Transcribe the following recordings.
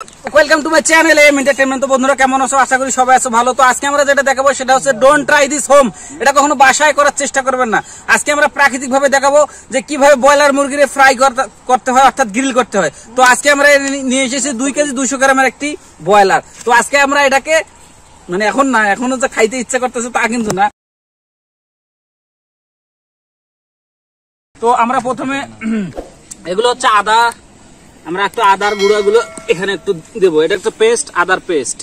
Welcome to my channel M entertainment. তো বন্ধুরা কেমন আছো? আশা করি সবাই আছো ভালো। তো আজকে আমরা যেটা দেখাবো সেটা হচ্ছে ডোন্ট ট্রাই দিস হোম। এটা কখনো বাসায় করার চেষ্টা করবেন না। আজকে আমরা প্রাকৃতিক ভাবে দেখাবো যে কিভাবে ব্রয়লার মুরগিরে ফ্রাই করতে হয়, অর্থাৎ গ্রিল করতে হয়। তো আজকে আমরা নিয়ে এসেছি 2 কেজি 200 গ্রামের একটি ব্রয়লার। তো আজকে আমরা এটাকে মানে এখন না, এখনো যে খাইতে ইচ্ছা করতেছে তা কিন্তু না। তো আমরা প্রথমে এগুলো হচ্ছে আদা, আমরা একটু আদার গুঁড়া গুলো এখানে একটু দেবো। এটা একটা পেস্ট, আদার পেস্ট।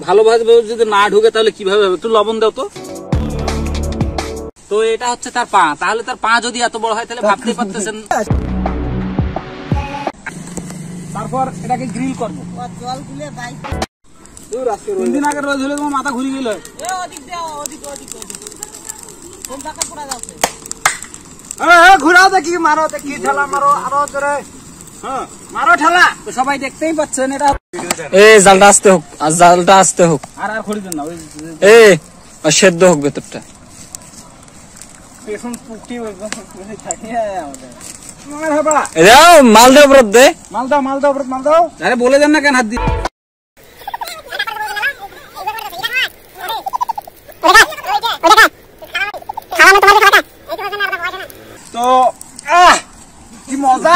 ভালোভাবে যদি না ঢুকে তাহলে কিভাবে হবে? একটু লবণ দাও তো। তো এটা হচ্ছে তার পা। তাহলে তার পা যদি এত বড় হয় তাহলে ভাবতেই পারতেছেন। তারপর এটাকে গ্রিল করবো। 3 দিন আগে রোদ হলে তোমার মাথা ঘুরে গেল। ঘুরাও দেখি, মারো দেখি, ঠেলা মারো, আরো জোরে মারো ঠেলা। তো সবাই দেখতেই পাচ্ছেন এটা। জালটা আসতে হোক, আর জালটা আসতে হোক, আর খড়ি দেন না, ওই সেদ্ধ হোক ভেতরটা। মাল দাও ব্রত দে, মাল দাও, মাল দাও, মাল দাও। আরে বলে দেন না কেন হাত দিয়ে। তো কি মজা,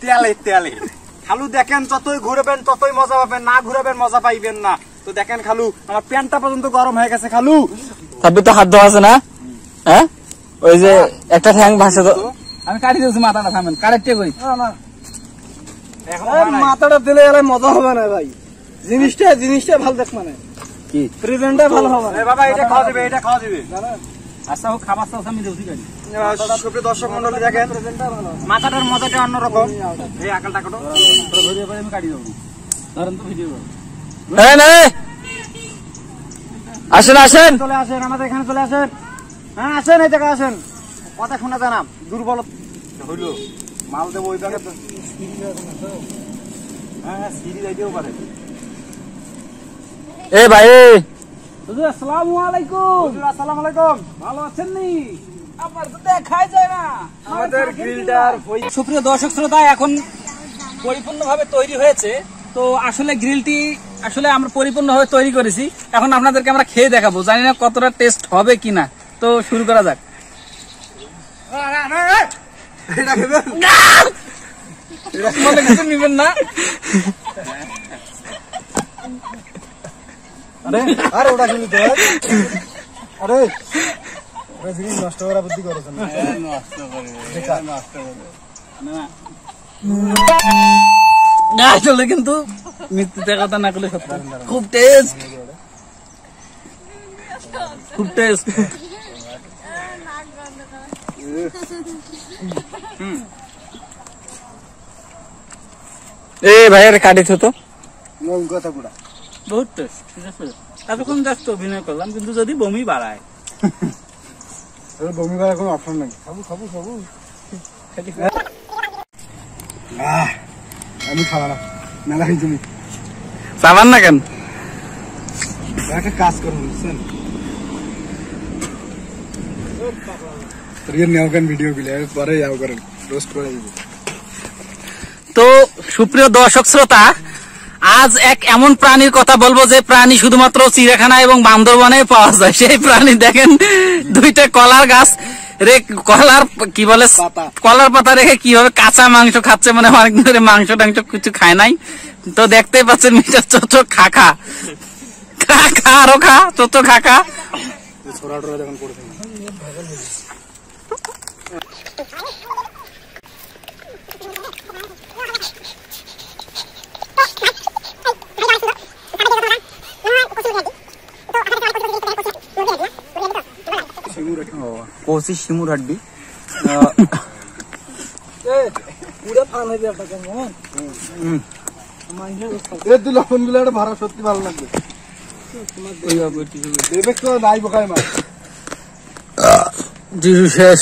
তেলে তেলে। খালু দেখেন, যতই ঘুরবেন ততই মজা পাবেন, না ঘুরাবেন মজা পাইবেন না। তো দেখেন খালু, আমার প্যান্টটা পর্যন্ত গরম হয়ে গেছে খালু। তারপরে তো হাত ধোয়া আছে না? হ্যাঁ, ওই যে একটা ঠ্যাং ভাসে তো। আমি কাটি দিয়েছি মাথাটা, থামেন কারেক্টে করি। মাথাটা দিলে এলে মজা হবে না ভাই। জিনিসটা ভালো দেখ, মানে কি প্রেজেন্টটা ভালো হবে না। বাবা এটা খাওয়া দিবে, এটা খাওয়া দিবে। আচ্ছা হোক, খাবার তো আমি দেউছি গাড়ি। সুপ্রিয় দর্শক মন্ডলী দেখেন, মাথাটার মজাটা অন্যরকম। এই আকালটা কাটো, ধরে পরে আমি কাটি দেবো। ধরেন তো ভিডিও করো। আসেন আসেন, চলে আসেন আমাদের এখানে, চলে আসেন। হ্যাঁ আসেন, এই জায়গায় আসেন। কথা শোনা যায় না, দুর্বল হইল। মাল দেবো ওই জায়গায়। হ্যাঁ সিঁড়ি যাইতেও পারে। এ ভাই, হুজুর আসসালামু আলাইকুম। হুজুর আসসালামু আলাইকুম। ভালো আছেন নি? আপনার তো দেখাই যায় না। আমাদের গ্রিলটার সুপ্রিয় দর্শক শ্রোতা, এখন পরিপূর্ণভাবে তৈরি হয়েছে। তো আসলে গ্রিলটি আসলে আমরা পরিপূর্ণভাবে তৈরি করেছি। এখন আপনাদেরকে আমরা খেয়ে দেখাবো, জানি না কতটা টেস্ট হবে কিনা। তো শুরু করা যাক। মনে কিছু নিবেন না। আরে ওটা কিন্তু আরে জিনিস নষ্ট করা বুদ্ধি করেছেন না। আসলে কিন্তু মিথ্যে কথা না করলে সত্য। খুব টেস্ট, খুব টেস্ট। এ ভাইয়ের কাটি তো কথা পুরা বহুত টেস্ট। ঠিক আছে, এতক্ষণ জাস্ট অভিনয় করলাম, কিন্তু যদি বমি বাড়ায়, বমি করার কোনো অপশন নেই। খাবো খাবো খাবো, আমি খাওয়া না, মেলা হয়েছি। তুমি চাবান না কেন? একটা কাজ করুন, বুঝছেন? ভিডিও গুলো পরে যাও করেন, রোস্ট করে দিব। তো সুপ্রিয় দর্শক শ্রোতা, আজ এক এমন প্রাণীর কথা বলবো যে প্রাণী শুধুমাত্র চিড়িয়াখানা এবং বান্দরবনে পাওয়া যায়। সেই প্রাণী দেখেন, 2টা কলার গাছ কলার কি বলে কলার পাতা রেখে কিভাবে কাঁচা মাংস খাচ্ছে। মানে অনেকদিন ধরে মাংস টাংস কিছু খায় নাই। তো দেখতেই পাচ্ছেন মিটার চোচ খাখা খা, আরো খা, চোচ খাখা। কচি শিমুর হাড্ডি লবণ গুলো ভাড়া সত্যি ভালো লাগবে। শেষ।